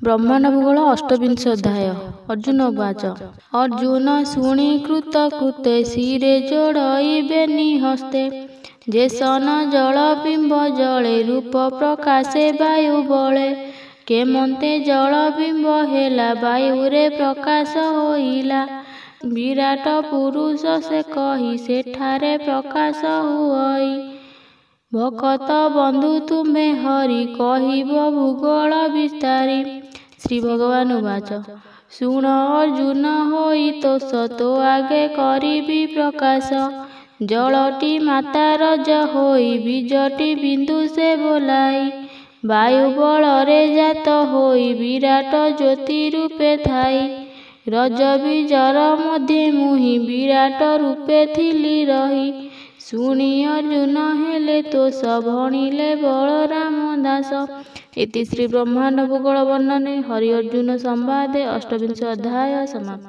ब्रह्मांड भूगोल अष्टविंश अध्याय। अर्जुन उवाच अर्जुन शुणी कृत कृते शिरे जोड़इबेनि हस्ते जेसन जल बिंब जले रूप प्रकाशे वायु बले केमंते जल बिंब हेला वायुरे प्रकाश होइला विराट पुरुष से कही सेठारे प्रकाश हुई भकत बंधु तुम्हें हरि कहिब भूगोल विस्तारी। श्री भगवान उवाच शुण अर्जुन होई तोष तो आगे करिबी प्रकाश जलटी माता रज होई बीजटी बिंदु से बोलाई वायु बलरे जात होई विराट ज्योति रूपे थाई रज बीजर मध्य मुहि विराट रूपे थिली रही शुणी अर्जुन हेले तोष भणिले बलराम दास। इति श्री ब्रह्मांड भूगोल वर्णने हरि अर्जुन संवादे अष्टविंश अध्याय समाप्त।